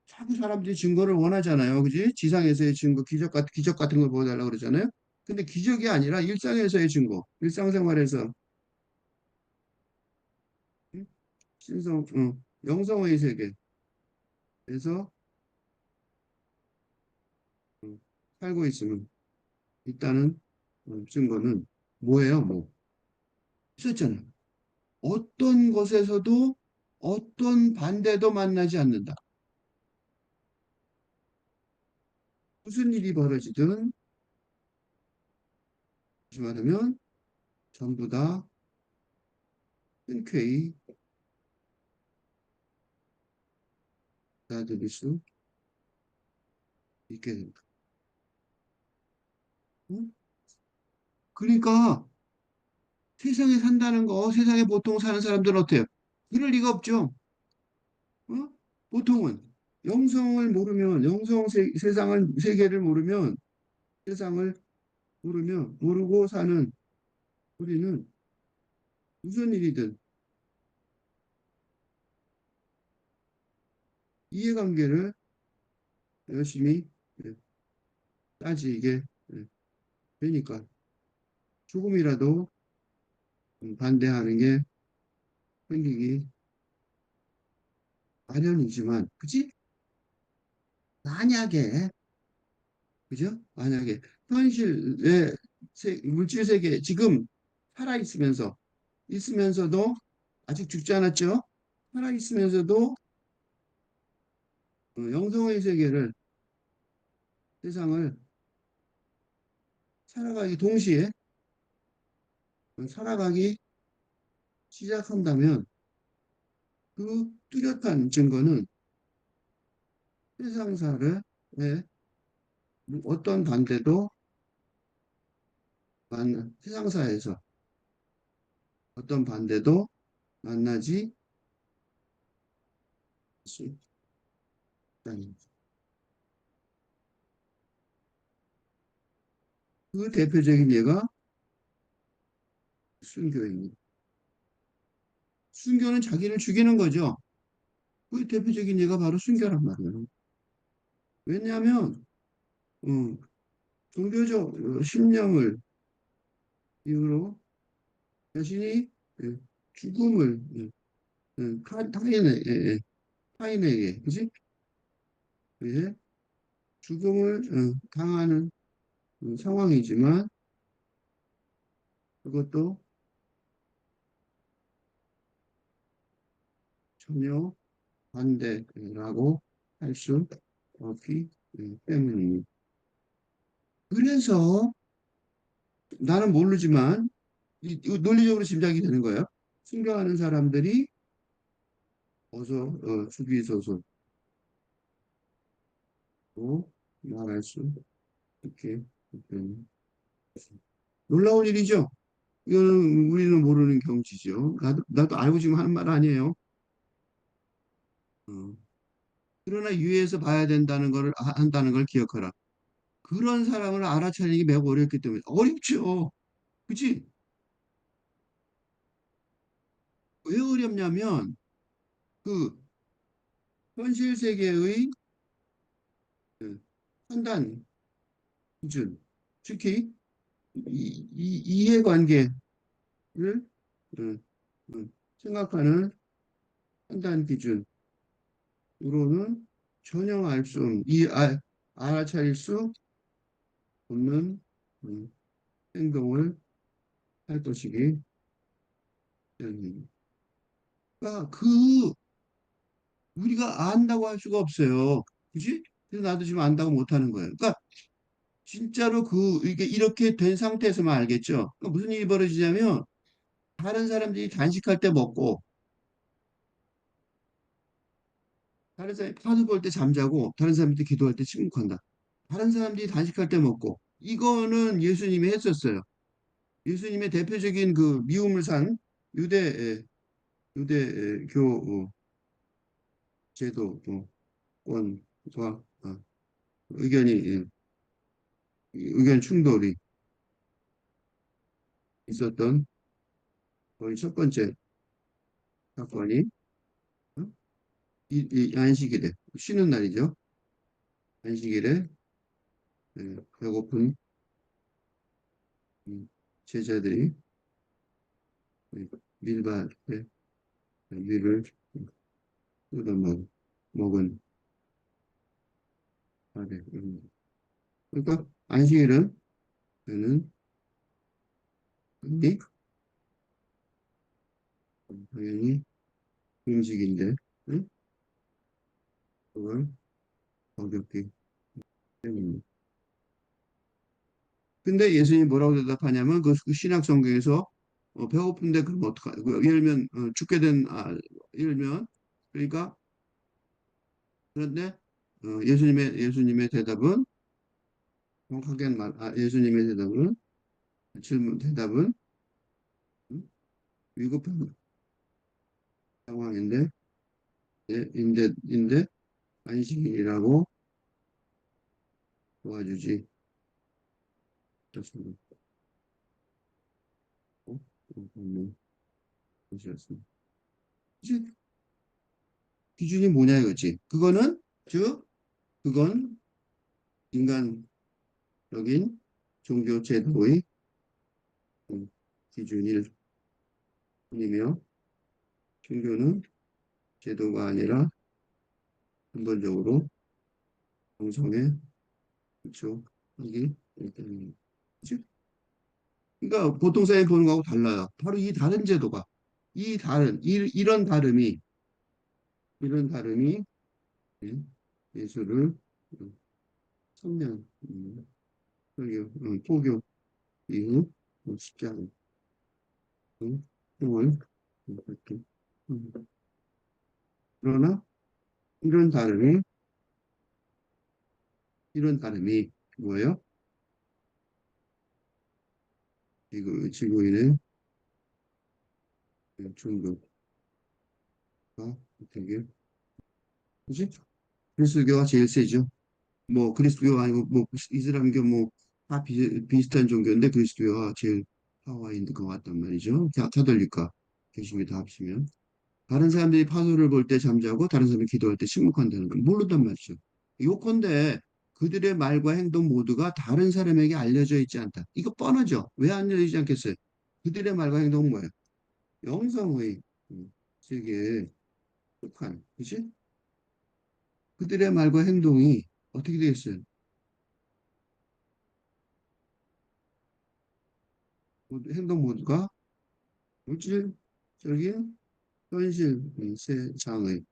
자꾸 사람들이 증거를 원하잖아요. 그지? 지상에서의 증거, 기적 같은 걸 보여달라고 그러잖아요. 근데 기적이 아니라 일상에서의 증거, 일상생활에서 응? 영성의 세계에서 살고 있으면 일단은 증거는 뭐예요? 뭐 있었잖아요. 어떤 것에서도 어떤 반대도 만나지 않는다. 무슨 일이 벌어지든 다시 말하면 전부 다 흔쾌히 받아들일 수 있게 된다. 응? 그러니까 세상에 산다는 거, 세상에 보통 사는 사람들은 어때요? 그럴 리가 없죠. 어? 보통은 영성을 모르면, 세계를 모르면, 세상을 모르고 사는 우리는 무슨 일이든 이해관계를 열심히 예, 따지게 되니까 조금이라도 반대하는 게 생기기 마련이지만, 그치? 만약에 그죠? 만약에 현실의 물질 세계 지금 살아 있으면서도 아직 죽지 않았죠? 살아 있으면서도 영성의 세상을 살아가기 동시에 살아가기 시작한다면 그 뚜렷한 증거는 세상사를 어떤 반대도 세상사에서 어떤 반대도 만나지 수 있다는 그 대표적인 예가 순교입니다. 순교는 자기를 죽이는 거죠. 그 대표적인 예가 바로 순교란 말이에요. 왜냐하면 어, 종교적 신념을 이유로 자신이 예, 죽음을 타인의 타인에게 그지? 예, 죽음을 당하는 상황이지만 그것도 전혀 반대라고 할 수 없기 때문입니다. 그래서 나는 모르지만 이거 논리적으로 짐작이 되는 거예요. 순교하는 사람들이 어서 죽이소서로 말할 수 있게 되는 놀라운 일이죠. 이거는 우리는 모르는 경지죠. 나도 알고 지금 하는 말 아니에요. 어. 그러나 유의해서 봐야 된다는 걸 한다는 걸 기억하라. 그런 사람을 알아차리는 게 매우 어렵기 때문에 어렵죠. 그치? 왜 어렵냐면 그 현실 세계의 그 판단 기준, 특히 이해관계를 음, 생각하는 판단 기준으로는 전혀 알 수 없는, 알아차릴 수 없는 음, 행동을 할 것이기 때문입니다. 그러니까 우리가 안다고 할 수가 없어요. 그지? 그래서 나도 지금 안다고 못하는 거예요. 그러니까 진짜로 이게 이렇게 된 상태에서만 알겠죠. 그러니까 무슨 일이 벌어지냐면 다른 사람들이 단식할 때 먹고 다른 사람이 파도 볼 때 잠자고 다른 사람들이 기도할 때 침묵한다. 다른 사람들이 단식할 때 먹고 이거는 예수님이 했었어요. 예수님의 대표적인 그 미움을 산 유대 유대교 제도권과 의견이 의견 충돌이 있었던 거의 첫 번째 사건이 어? 이 안식일에 쉬는 날이죠. 안식일에 배고픈 제자들이 밀밭에 밀을 뜯어 먹은 날에 그러니까 안식일은 저는 이 당연히 음식인데 응? 그걸 어렵게 때문입니다. 근데 예수님이 뭐라고 대답하냐면 그 신약 성경에서 배고픈데 그럼 어떡하? 예를 들면 죽게 된 예를 들면 그러니까 그런데 예수님의 대답은 정확하게 예수님의 대답은 질문 대답은 음, 위급한 상황인데 인데 안식일이라고 도와주지 않습니다. 없는 것이었습니다. 이제 기준이 뭐냐 이거지. 즉 그건 인간적인 종교 제도의 기준일 뿐이며 종교는 제도가 아니라 근본적으로 정성의 기초이기 때문입니다. 그치? 그러니까 보통 사회 보는 거하고 달라요. 바로 이 다른 제도가 이런 다름이 예, 예수를 천년 포교 이후 십자가 형을 이렇게 음, 그러나 이런 다름이 뭐예요? 지구인의 종교가 되게 그지? 그리스도교가 제일 세죠. 뭐 그리스도교 아니고 뭐 이슬람교 뭐 다 비슷한 종교인데 그리스도교가 제일 파워가 있는 것 같단 말이죠. 카톨릭과 개신교 다 합치면 다른 사람들이 파도를 볼 때 잠자고 다른 사람이 기도할 때 침묵한다는 걸 모른단 말이죠. 요컨대 그들의 말과 행동 모두가 다른 사람에게 알려져 있지 않다. 이거 뻔하죠. 왜 알려지지 않겠어요? 그들의 말과 행동은 뭐예요? 영성의 세계에 속한, 그치? 그들의 말과 행동이 어떻게 되겠어요? 행동 모두가 물질적인 현실 세상의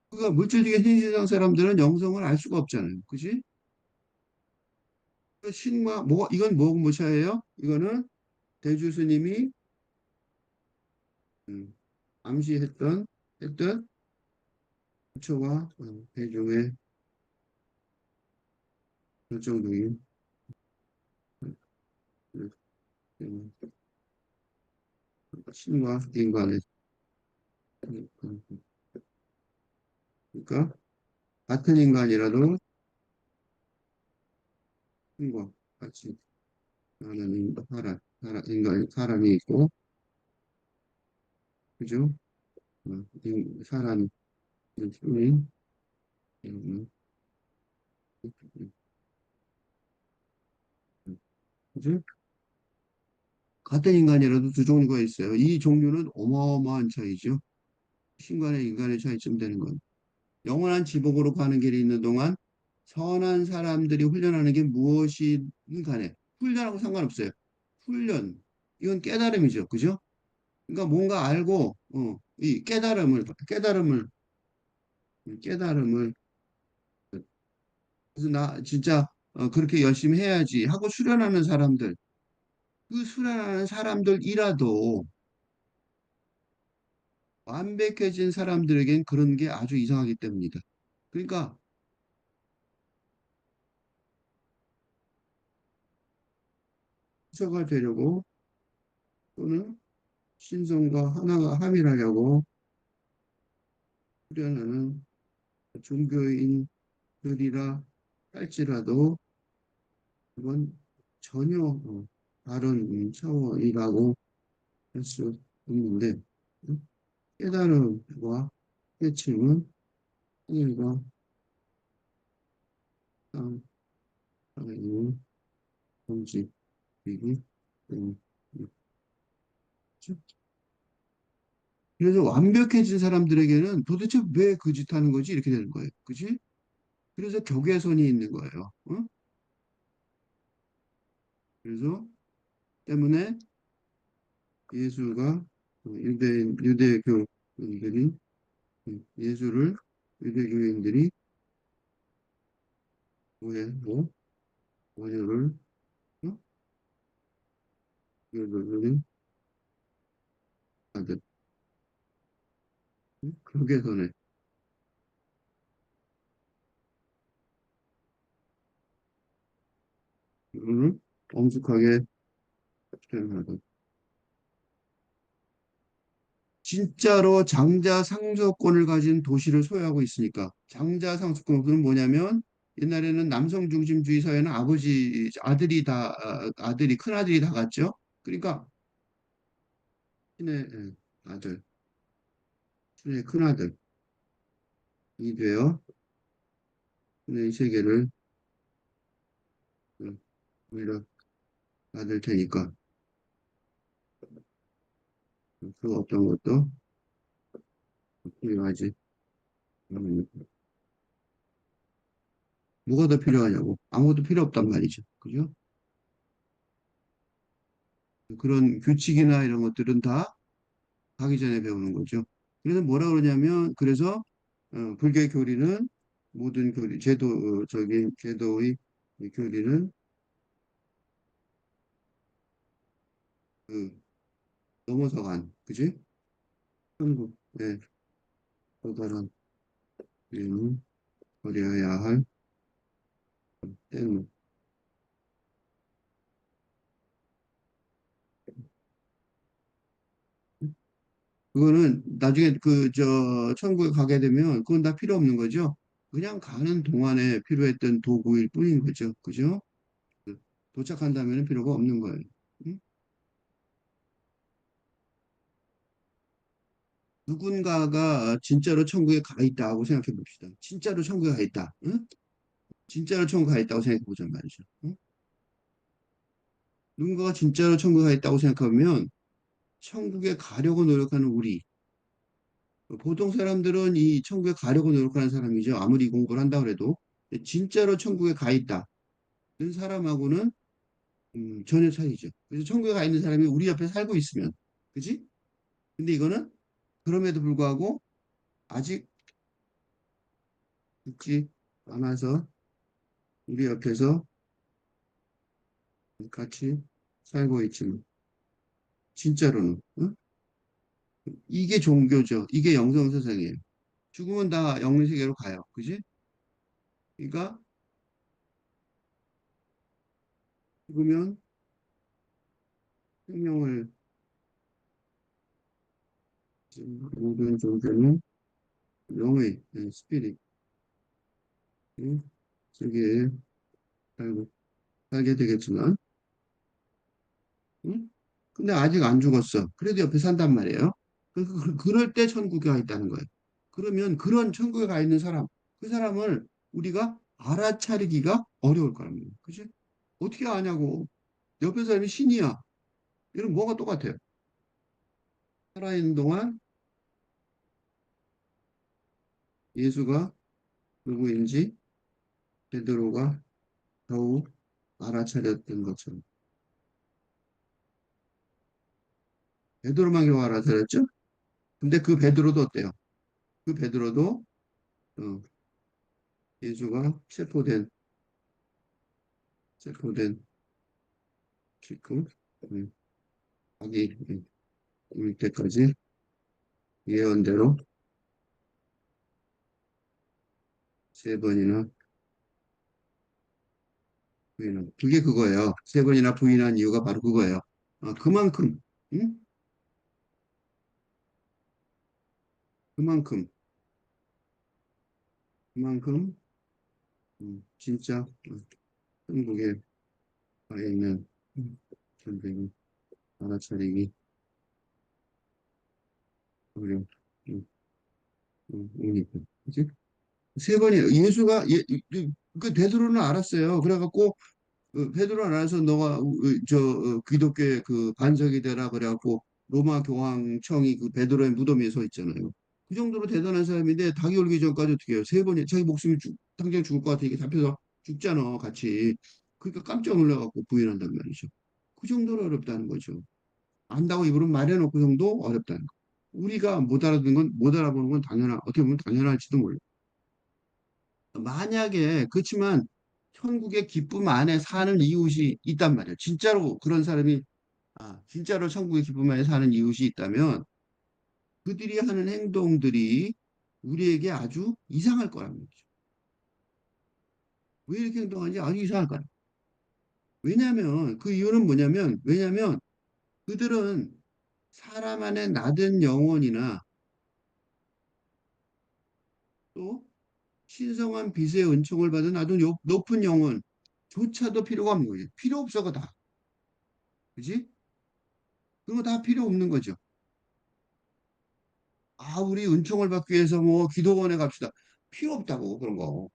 그가 물질적인 현실 세상 사람들은 영성을 알 수가 없잖아요. 그지? 그 신과 뭐 이건 뭐 뭐차예요? 이거는 대주 스님이 음, 암시했던 했던 부처와 대중의 결정적인 음, 음, 신과 인간의 그러니까 같은 인간이라도 신과 같이 사는 사람이 있고 그죠? 사람이 힘이 음, 음, 그죠? 같은 인간이라도 두 종류가 있어요. 이 종류는 어마어마한 차이죠. 신간의 인간의 차이쯤 되는 건. 영원한 지복으로 가는 길이 있는 동안 선한 사람들이 훈련하는 게 무엇이든 간에 훈련하고 상관없어요. 훈련. 이건 깨달음이죠. 그죠? 그러니까 뭔가 알고 이 깨달음을 그래서 나 진짜 그렇게 열심히 해야지 하고 수련하는 사람들 그 수련하는 사람들이라도 완벽해진 사람들에겐 그런 게 아주 이상하기 때문이다. 그러니까 부처가 되려고 또는 신성과 하나가 함이라려고 수련하는 종교인들이라 할지라도 그건 전혀 다른 차원이라고 할 수 있는데 음, 깨달음과 깨침은 하늘과 땅 사이의 범직이기 때문이죠. 그래서 완벽해진 사람들에게는 도대체 왜 그 짓 하는 거지? 이렇게 되는 거예요. 그지? 그래서 경계선이 있는 거예요. 어? 그래서 때문에 예수가 유대교인들이 예수를 유대교인들이 오해하고 원효를 어? 유대교인들이 아들 경계선에 를 엄숙하게 표현하다. 진짜로 장자 상속권을 가진 도시를 소유하고 있으니까 장자 상속권은 뭐냐면 옛날에는 남성 중심주의 사회는 아들이 큰 아들이 다 갔죠. 그러니까 신의 아들, 신의 큰 아들이 되어 신의 세계를 오히려 받을 테니까 그 어떤 것도 필요하지. 음, 뭐가 더 필요하냐고 아무것도 필요 없단 말이죠. 그죠? 그런 규칙이나 이런 것들은 다 가기 전에 배우는 거죠. 그래서 뭐라 그러냐면 그래서 불교의 교리는 모든 교리 제도적인 제도의 이 교리는 그 넘어서간 그지? 한국에 도달한 우리는 버려야 할 때문. 그거는 나중에 그 저 천국에 가게 되면 그건 다 필요 없는 거죠. 그냥 가는 동안에 필요했던 도구일 뿐인 거죠. 그죠? 도착한다면 필요가 없는 거예요. 응? 누군가가 진짜로 천국에 가 있다고 생각해 봅시다. 진짜로 천국에 가 있다. 응? 진짜로 천국에 가 있다고 생각해 보자 말이죠. 응? 누군가가 진짜로 천국에 가 있다고 생각하면 천국에 가려고 노력하는 우리, 보통 사람들은 이 천국에 가려고 노력하는 사람이죠. 아무리 공부를 한다 그래도. 진짜로 천국에 가 있다는 사람하고는 전혀 차이죠. 그래서 천국에 가 있는 사람이 우리 옆에 살고 있으면, 그지? 근데 이거는 그럼에도 불구하고 아직 있지 않아서 우리 옆에서 같이 살고 있지만, 진짜로는. 어? 이게 종교죠. 이게 영성세상이에요. 죽으면 다 영세계로 가요. 그지? 그러니까 죽으면 생명을 모든 종교는 영의 스피릿 세계에 살고 살게 되겠지만, 응? 근데 아직 안 죽었어. 그래도 옆에 산단 말이에요. 그럴 때 천국에 가 있다는 거예요. 그러면 그런 천국에 가 있는 사람, 그 사람을 우리가 알아차리기가 어려울 거란 말이에요. 그지? 어떻게 아냐고. 옆에 사람이 신이야. 이런 뭐가 똑같아요. 살아있는 동안 예수가 누구인지 베드로가 더욱 알아차렸던 것처럼. 베드로만 겨우 알아차렸죠? 근데 그 베드로도 어때요? 그 베드로도 어, 예수가 체포된 지금 자기 올 때까지 예언대로 세 번이나 부인한 그게 그거예요. 세 번이나 부인한 이유가 바로 그거예요. 그만큼 응? 그만큼 그만큼 진짜 한국에 가 있는 전쟁이 알아차리기 어려운 우니까 그치? 세 번이 예수가 그 베드로는 알았어요. 그래갖고 베드로는 알아서 너가 기독교의 그 반석이 되라 그래갖고 로마 교황청이 그 베드로의 무덤에 서 있잖아요. 그 정도로 대단한 사람인데 닭이 올기 전까지 어떻게 해요? 세 번이 자기 목숨이 당장 죽을 것 같아 이게 잡혀서 죽잖아 같이. 그러니까 깜짝 놀라갖고 부인한단 말이죠. 그 정도로 어렵다는 거죠. 안다고 입으로 말해놓고서도 어렵다는 거. 우리가 못 알아듣는 건 못 알아보는 건 당연한 어떻게 보면 당연할지도 몰라. 만약에 그렇지만 천국의 기쁨 안에 사는 이웃이 있단 말이에요. 진짜로 그런 사람이 진짜로 천국의 기쁨 안에 사는 이웃이 있다면 그들이 하는 행동들이 우리에게 아주 이상할 거란 말이죠. 왜 이렇게 행동하는지 아주 이상할 거라. 왜냐하면 그 이유는 뭐냐면 왜냐하면 그들은 사람 안에 낳은 영혼이나 또 신성한 빛의 은총을 받은 아주 높은 영혼조차도 필요가 없는 거예요. 필요 없어가 다. 그지? 그거 다 필요 없는 거죠. 우리 은총을 받기 위해서 뭐 기도원에 갑시다. 필요 없다고, 그런 거.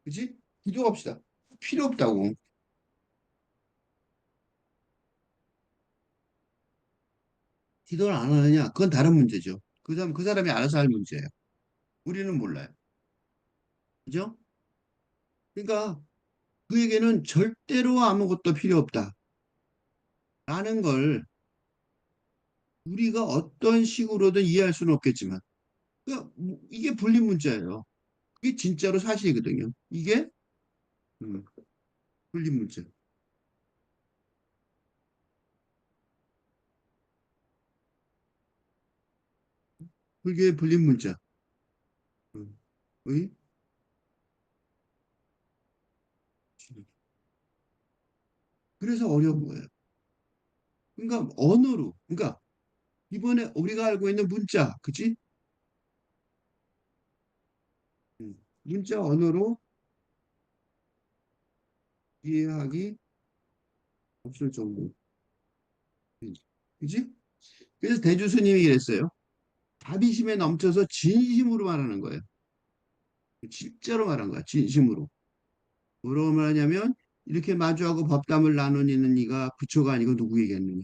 그지? 기도 갑시다. 필요 없다고. 기도를 안 하느냐? 그건 다른 문제죠. 그 사람이 알아서 할 문제예요. 우리는 몰라요. 그죠? 그러니까 그에게는 절대로 아무것도 필요 없다라는 걸 우리가 어떤 식으로든 이해할 수는 없겠지만, 이게 불린 문자예요. 이게 진짜로 사실이거든요. 이게 음, 불린 문자. 그게 불린 문자. 음, 의? 그래서 어려운 거예요. 그러니까 언어로, 그러니까 이번에 우리가 알고 있는 문자, 그치? 문자 언어로 이해하기 없을 정도. 그치? 그래서 대주스님이 이랬어요. 자비심에 넘쳐서 진심으로 말하는 거예요. 진짜로 말한 거야. 진심으로. 뭐라고 말하냐면 이렇게 마주하고 법담을 나누니는 이가 부처가 아니고 누구이겠느냐.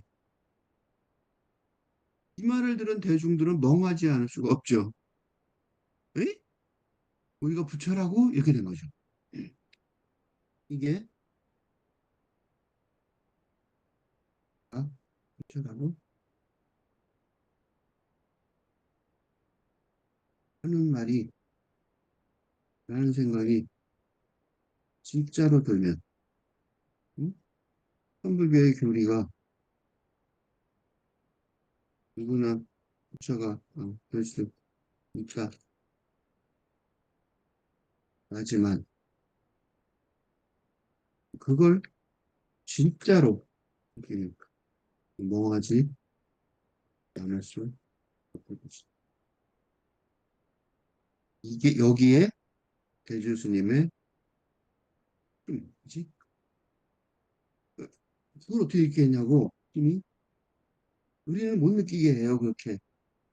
이 말을 들은 대중들은 멍하지 않을 수가 없죠. 에? 우리가 부처라고? 이렇게 된 거죠. 이게 아, 부처라고 하는 말이 라는 생각이 진짜로 들면 응? 천불교의 교리가 누구나 부처가 될 수 있다. 하지만 그걸 진짜로 이렇게 멍하지 않을 수 없는 거지. 이게 여기에 대주 스님의 뭐지? 그걸 어떻게 읽겠냐고 힘이 우리는 못 느끼게 해요 그렇게.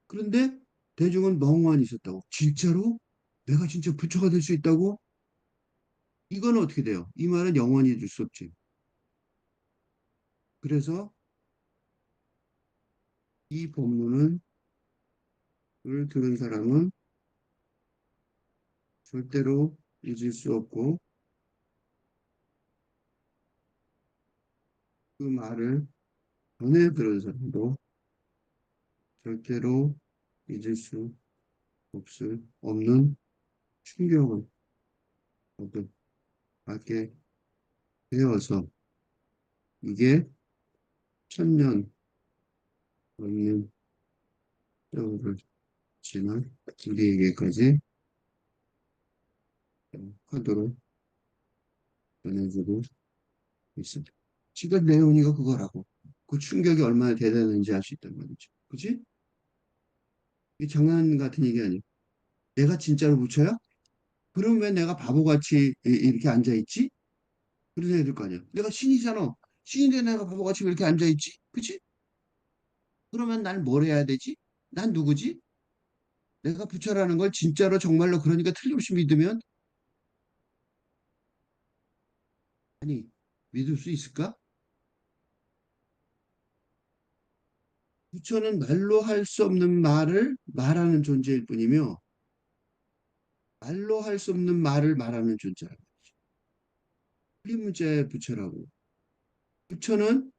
그런데 대중은 멍하니 있었다고. 진짜로? 내가 진짜 부처가 될 수 있다고? 이건 어떻게 돼요? 이 말은 영원히 될 수 없지. 그래서 이 본문을 들은 사람은 절대로 잊을 수 없고 그 말을 전해 들은 사람도 절대로 잊을 수 없는 충격을 얻게 되어서 이게 천년 걸린 세월을 지난 우리에게까지 하도록 전해주고 있습니다. 지금 내용이가 그거라고. 그 충격이 얼마나 대단한지 알 수 있단 말이죠. 그지? 이 장난 같은 얘기 아니에요. 내가 진짜로 묻혀요? 그럼 왜 내가 바보같이 이렇게 앉아있지? 그런 생각이 들 거 아니야. 내가 신이잖아. 신인데 내가 바보같이 왜 이렇게 앉아있지? 그치? 그러면 난 뭘 해야 되지? 난 누구지? 내가 부처라는 걸 진짜로 정말로 그러니까 틀림없이 믿으면 아니 믿을 수 있을까? 부처는 말로 할 수 없는 말을 말하는 존재일 뿐이며 말로 할 수 없는 말을 말하는 존재라고. 틀린 문자의 부처라고. 부처는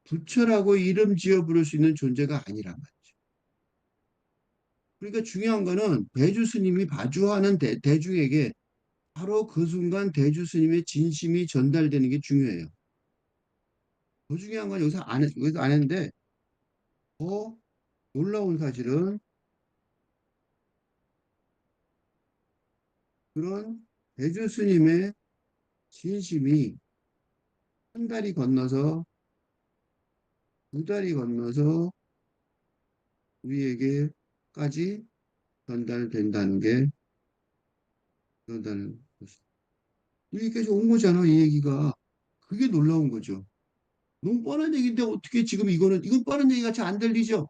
부처라고 이름 지어 부를 수 있는 존재가 아니란 말이죠. 그러니까 중요한 거는 대주 스님이 마주하는 대중에게 바로 그 순간 대주 스님의 진심이 전달되는 게 중요해요. 더 중요한 건 여기서 안 했는데 더 놀라운 사실은 그런 대주 스님의 진심이 한 다리 건너서 두 다리 건너서 우리에게까지 전달된다는 게 그런다는 것이. 여기까지 온 거잖아, 이 얘기가. 그게 놀라운 거죠. 너무 뻔한 얘기인데 어떻게 지금 이건 뻔한 얘기 같이 안 들리죠?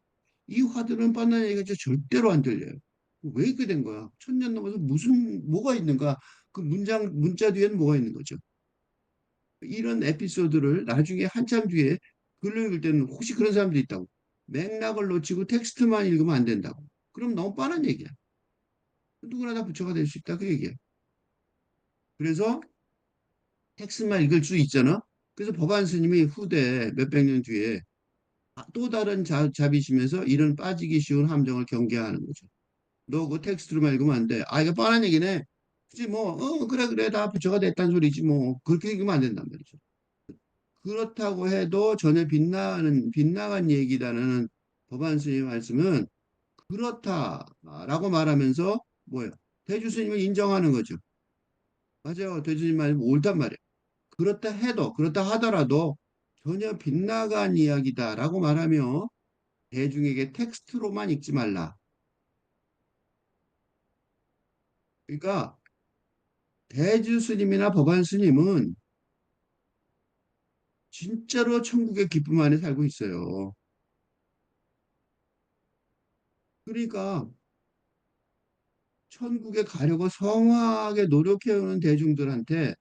이 화두는 뻔한 얘기 같이 절대로 안 들려요. 왜 이렇게 된 거야? 천년 넘어서 뭐가 있는가? 그 문자 뒤에는 뭐가 있는 거죠? 이런 에피소드를 나중에 한참 뒤에 글을 읽을 때는 혹시 그런 사람들이 있다고. 맥락을 놓치고 텍스트만 읽으면 안 된다고. 그럼 너무 뻔한 얘기야. 누구나 다 부처가 될 수 있다 그 얘기야. 그래서 텍스트만 읽을 수 있잖아. 그래서 법안 스님이 후대 몇백 년 뒤에 또 다른 자비심에서 이런 빠지기 쉬운 함정을 경계하는 거죠. 너 그 텍스트로만 읽으면 안 돼. 아, 이거 뻔한 얘기네. 그치, 뭐, 그래, 그래, 다 부처가 됐다는 소리지, 뭐. 그렇게 읽으면 안 된단 말이죠. 그렇다고 해도 전혀 빗나간 얘기다라는 법안 스님의 말씀은 그렇다라고 말하면서 뭐예요? 대주 스님을 인정하는 거죠. 맞아요. 대주 스님 말이 옳단 말이에요. 그렇다 하더라도 전혀 빗나간 이야기다라고 말하며 대중에게 텍스트로만 읽지 말라. 그러니까 대주 스님이나 법안 스님은 진짜로 천국의 기쁨 안에 살고 있어요. 그러니까 천국에 가려고 성화하게 노력해오는 대중들한테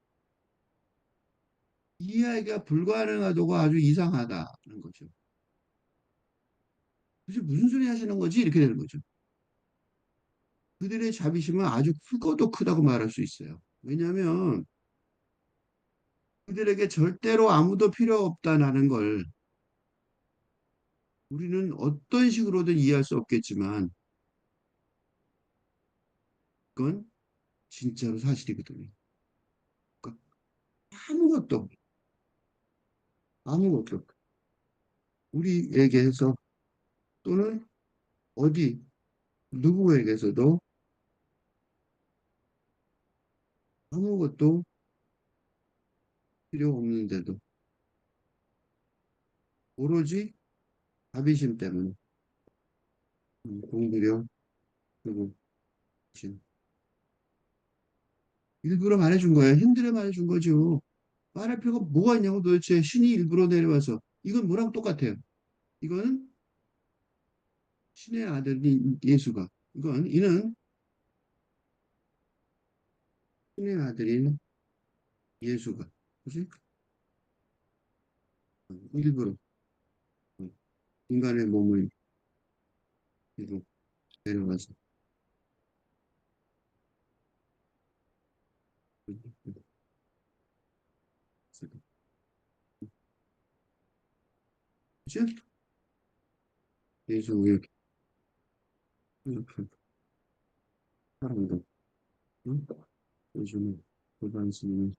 이해하기가 불가능하다고 아주 이상하다는 거죠. 도대체 무슨 소리 하시는 거지? 이렇게 되는 거죠. 그들의 자비심은 아주 크고도 크다고 말할 수 있어요. 왜냐하면 그들에게 절대로 아무도 필요 없다는 걸 우리는 어떤 식으로든 이해할 수 없겠지만 그건 진짜로 사실이거든요. 그러니까 아무것도 아무것도 우리에게서 또는 어디 누구에게서도 아무것도 필요 없는데도 오로지 자비심 때문에 공들여 그리고 진 일부러 말해준 거예요. 힘들어 말해준 거죠. 말할 필요가 뭐가 있냐고 도대체 신이 일부러 내려와서 이건 뭐랑 똑같아요. 이거는 신의 아들인 예수가 이는 신의 아들인 예수가 그지? 일부러 인간의 몸을 입고 내려와서 그죠? 예수의 사랑도 응? 예수는 고단수는